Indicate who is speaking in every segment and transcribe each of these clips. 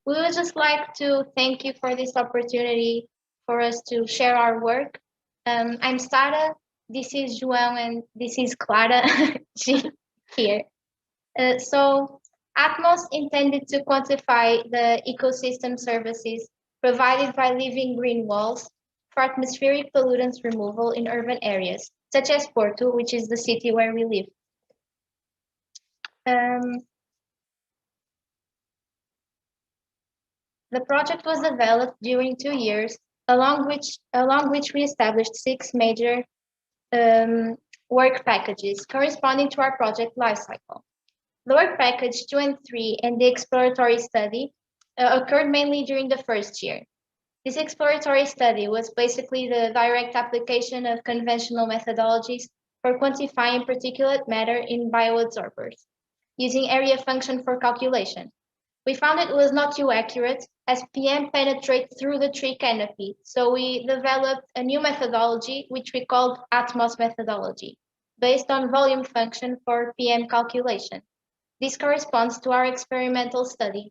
Speaker 1: We would just like to thank you for this opportunity for us to share our work. I'm Sara, this is João, and this is Clara here. So ATMOS intended to quantify the ecosystem services provided by living green walls for atmospheric pollutants removal in urban areas, such as Porto, which is the city where we live. The project was developed during 2 years, along which we established 6 major work packages corresponding to our project lifecycle. The work package 2 and 3 and the exploratory study occurred mainly during the first year. This exploratory study was basically the direct application of conventional methodologies for quantifying particulate matter in bioabsorbers, using area function for calculation. We found it was not too accurate as PM penetrates through the tree canopy, so we developed a new methodology which we called ATMOS methodology, based on volume function for PM calculation. This corresponds to our experimental study.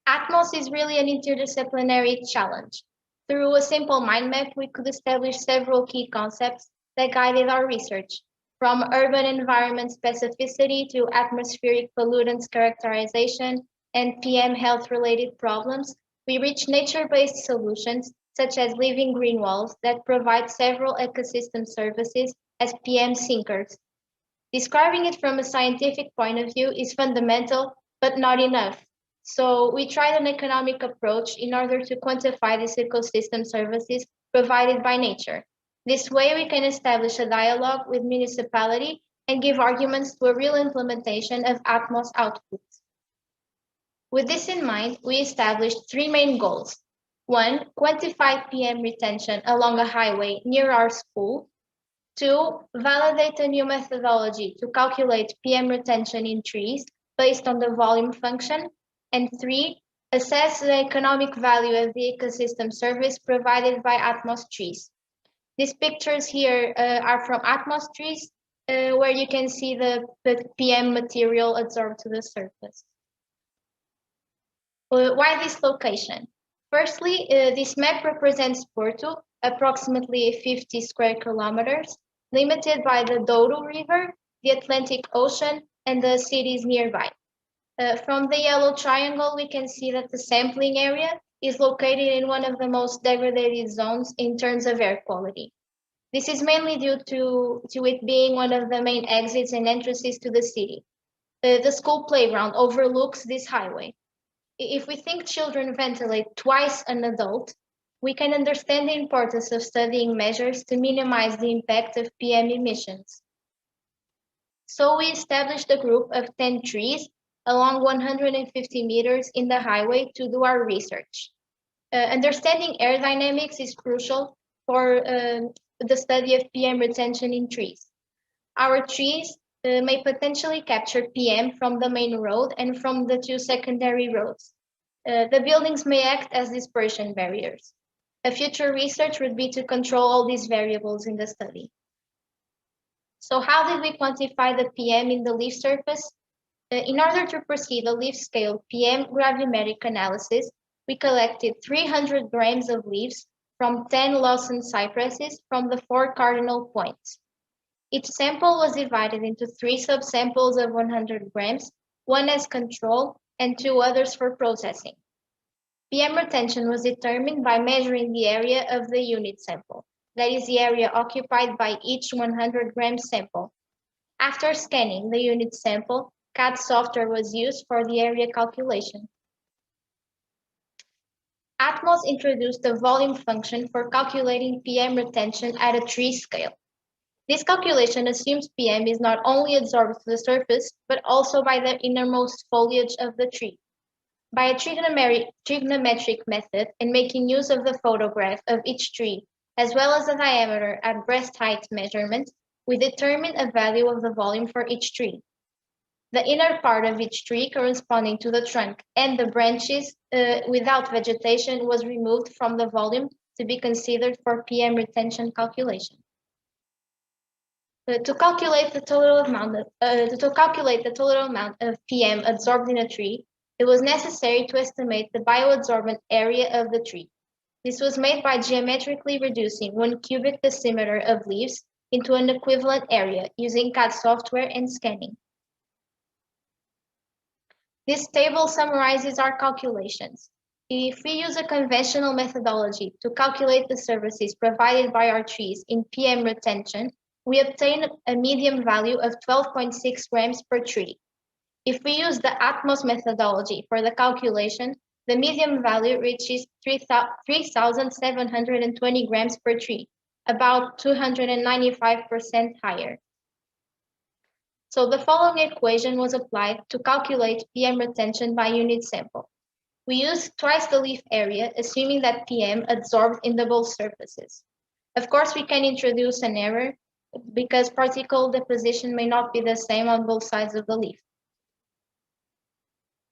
Speaker 1: ATMOS is really an interdisciplinary challenge. Through a simple mind map, we could establish several key concepts that guided our research, from urban environment specificity to atmospheric pollutants characterization and PM health-related problems. We reached nature-based solutions, such as living green walls that provide several ecosystem services as PM sinkers. Describing it from a scientific point of view is fundamental, but not enough. So we tried an economic approach in order to quantify these ecosystem services provided by nature. This way we can establish a dialogue with municipality and give arguments to a real implementation of ATMOS outputs. With this in mind, we established 3 main goals. 1, quantify PM retention along a highway near our school. 2, validate a new methodology to calculate PM retention in trees based on the volume function. And 3, assess the economic value of the ecosystem service provided by ATMOS trees. These pictures here are from ATMOS trees, where you can see the PM material absorbed to the surface. Why this location? Firstly, this map represents Porto, approximately 50 square kilometers, limited by the Douro River, the Atlantic Ocean, and the cities nearby. From the yellow triangle, we can see that the sampling area is located in one of the most degraded zones in terms of air quality. This is mainly due to it being one of the main exits and entrances to the city. The school playground overlooks this highway. If we think children ventilate twice an adult, we can understand the importance of studying measures to minimize the impact of PM emissions. So we established a group of 10 trees along 150 meters in the highway to do our research. Understanding air dynamics is crucial for the study of PM retention in trees. Our trees may potentially capture PM from the main road and from the 2 secondary roads. The buildings may act as dispersion barriers. A future research would be to control all these variables in the study. So how did we quantify the PM in the leaf surface? In order to proceed a leaf scale PM gravimetric analysis, we collected 300 grams of leaves from 10 Lawson cypresses from the 4 cardinal points. Each sample was divided into 3 subsamples of 100 grams, 1 as control and 2 others for processing. PM retention was determined by measuring the area of the unit sample, that is the area occupied by each 100 gram sample. After scanning the unit sample, CAD software was used for the area calculation. ATMOS introduced a volume function for calculating PM retention at a tree scale. This calculation assumes PM is not only absorbed to the surface, but also by the innermost foliage of the tree. By a trigonometric method and making use of the photograph of each tree, as well as the diameter at breast height measurement, we determine a value of the volume for each tree. The inner part of each tree corresponding to the trunk and the branches without vegetation was removed from the volume to be considered for PM retention calculation. To calculate the total amount of PM absorbed in a tree, It was necessary to estimate the bioabsorbent area of the tree. This was made by geometrically reducing 1 cubic decimeter of leaves into an equivalent area using CAD software and scanning. This table summarizes our calculations. If we use a conventional methodology to calculate the services provided by our trees in PM retention, we obtain a median value of 12.6 grams per tree. If we use the ATMOS methodology for the calculation, the median value reaches 3,720 grams per tree, about 295% higher. So the following equation was applied to calculate PM retention by unit sample. We used twice the leaf area, assuming that PM absorbed in the both surfaces. Of course, we can introduce an error because particle deposition may not be the same on both sides of the leaf.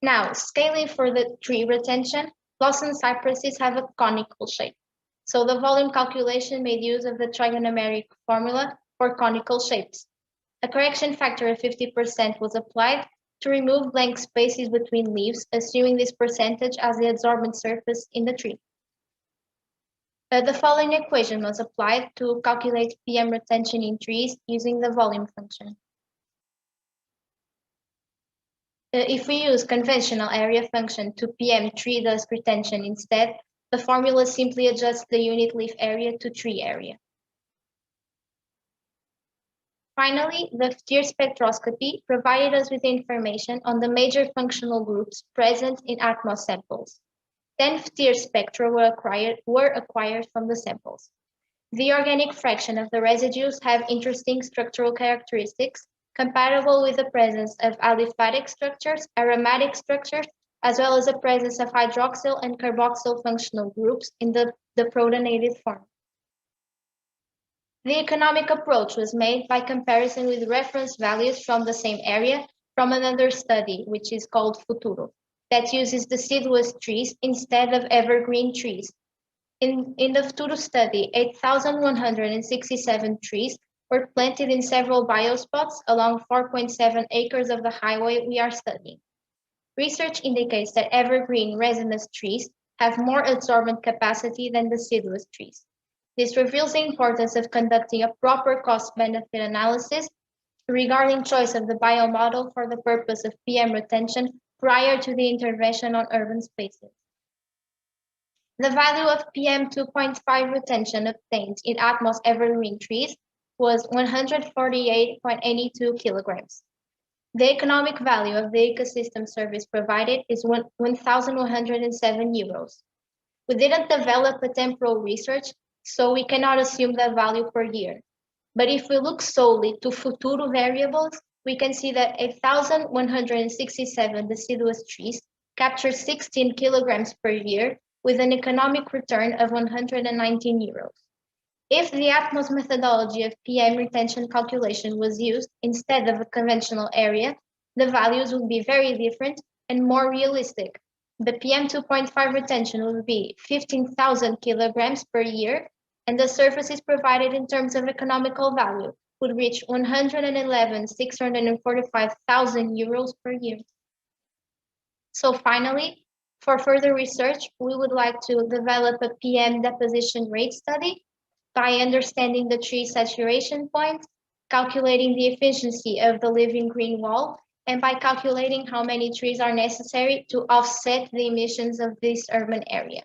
Speaker 1: Now, scaling for the tree retention, blossom cypresses have a conical shape. So the volume calculation made use of the trigonometric formula for conical shapes. A correction factor of 50% was applied to remove blank spaces between leaves, assuming this percentage as the adsorbent surface in the tree. The following equation was applied to calculate PM retention in trees using the volume function. If we use conventional area function to PM tree dust retention instead, the formula simply adjusts the unit leaf area to tree area. Finally, the FTIR spectroscopy provided us with information on the major functional groups present in ATMOS samples. 10 FTIR spectra were acquired from the samples. The organic fraction of the residues have interesting structural characteristics compatible with the presence of aliphatic structures, aromatic structures, as well as the presence of hydroxyl and carboxyl functional groups in the protonated form. The economic approach was made by comparison with reference values from the same area from another study, which is called Futuro, that uses deciduous trees instead of evergreen trees. In the Futuro study, 8,167 trees were planted in several biospots along 4.7 acres of the highway we are studying. Research indicates that evergreen resinous trees have more adsorbent capacity than deciduous trees. This reveals the importance of conducting a proper cost-benefit analysis regarding choice of the biomodel for the purpose of PM retention prior to the intervention on urban spaces. The value of PM 2.5 retention obtained in ATMOS evergreen trees was 148.82 kilograms. The economic value of the ecosystem service provided is 1,107 euros. We didn't develop a temporal research, so we cannot assume that value per year. But if we look solely to Futuro variables, we can see that 8,167 deciduous trees capture 16 kilograms per year with an economic return of 119 euros. If the ATMOS methodology of PM retention calculation was used instead of a conventional area, the values would be very different and more realistic. The PM 2.5 retention would be 15,000 kilograms per year, and the surfaces provided in terms of economical value would reach 111,645,000 euros per year. So finally, for further research, we would like to develop a PM deposition rate study by understanding the tree saturation point, calculating the efficiency of the living green wall, and by calculating how many trees are necessary to offset the emissions of this urban area.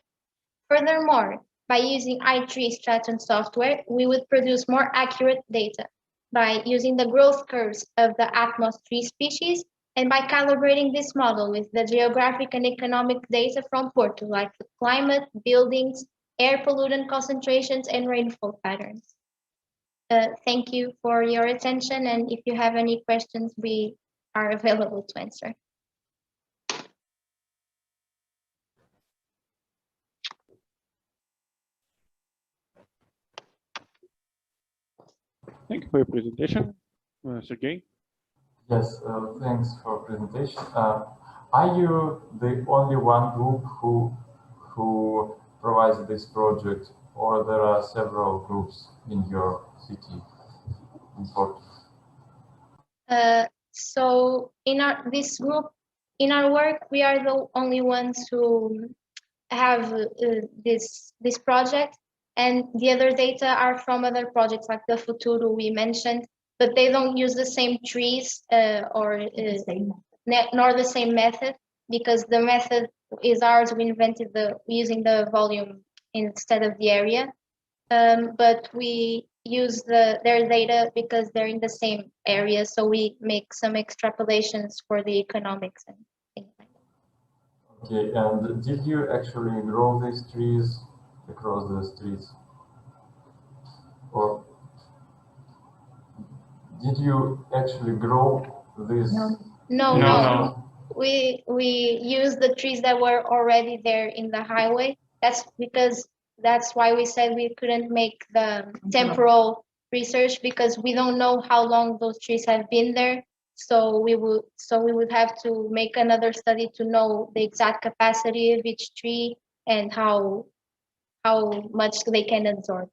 Speaker 1: Furthermore, by using iTree Stratum software, we would produce more accurate data by using the growth curves of the ATMOS tree species and by calibrating this model with the geographic and economic data from Porto, like the climate, buildings, air pollutant concentrations, and rainfall patterns. Thank you for your attention, and if you have any questions, we are available to answer.
Speaker 2: Thank you for your presentation, Sergey.
Speaker 3: Yes, thanks for presentation. Are you the only one group who provides this project, or there are several groups in your city, in Porto?
Speaker 1: So in this group in our work, we are the only ones who have this project, and the other data are from other projects like the Futuro we mentioned, but they don't use the same trees nor the same method, because the method is ours. We invented using the volume instead of the area, but we use their data because they're in the same area, so we make some extrapolations for the economics and things like that.
Speaker 3: Okay, and did you actually grow these trees across the streets? Or did you actually grow this?
Speaker 1: No. We use the trees that were already there in the highway. That's why we said we couldn't make the temporal research, because we don't know how long those trees have been there. So we would have to make another study to know the exact capacity of each tree and how much they can absorb.